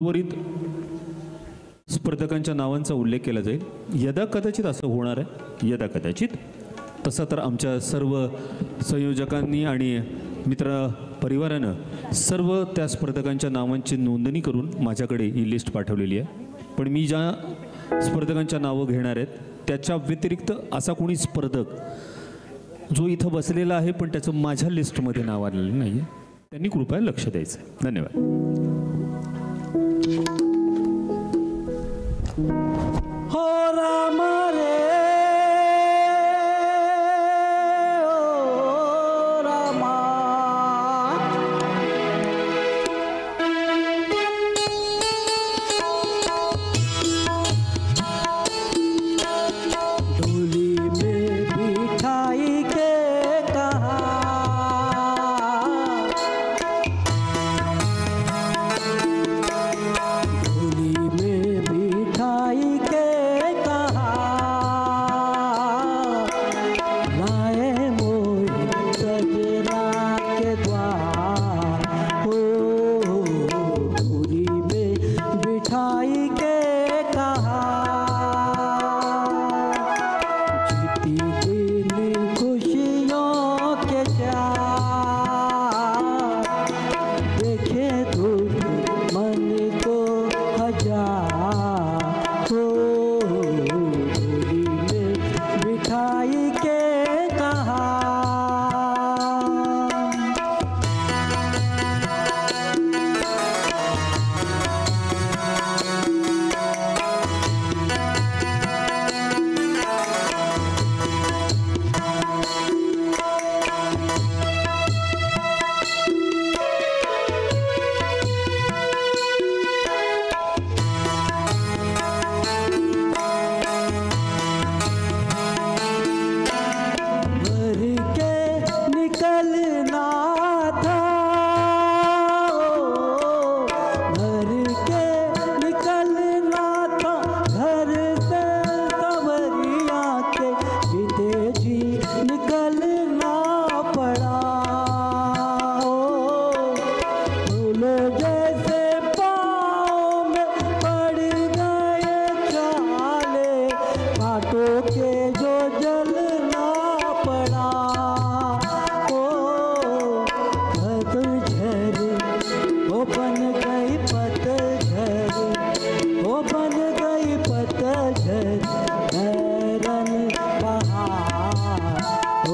उर्वरित स्पर्धकांच्या नावांचा उल्लेख केला जाईल. यदा कदाचित असं होणार आहे, यदा कदाचित. तसं तर आमच्या सर्व संयोजकांनी आणि मित्र परिवारानं सर्व त्या स्पर्धकांच्या नावांची नोंदणी करून माझ्याकडे ही लिस्ट पाठवलेली आहे. पण मी ज्या स्पर्धकांच्या नावं घेणार आहेत त्याच्या व्यतिरिक्त असा कोणी स्पर्धक जो इथं बसलेला आहे पण त्याचं माझ्या लिस्टमध्ये नाव आलेलं नाही आहे, त्यांनी कृपया लक्ष द्यायचं. धन्यवाद. हो राम रे ओ रामा, डोली में बिठाई के कहा, डोली में बिठाई के कहा, लाए मोहि सजना के द्वार, हो डोली में बिठाई के कहा, जीती दिल खुशियों के चार, देखे दुख मन को हजार, हो डोली में बिठाई के कहा. भर के निकलना था, भर के निकलना था घर से कंवरिया के, जीते जी निकलना पड़ा, फूलो जैसे पाँव में पड़ गए छाले, कांटों के जो जलना पड़ा, ओ पतझर ओ बन गई पतझर, ओ बन गई पतझर हैरन बहार, ओ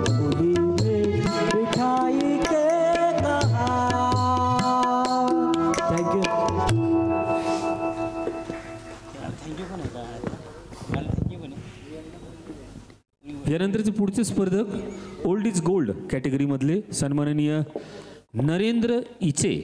डोली में बिठाई के कहा. Thank you. यानंतरचे पुढचे स्पर्धक ओल्ड इज गोल्ड कॅटेगरीमधले सन्माननीय नरेंद्र इचे.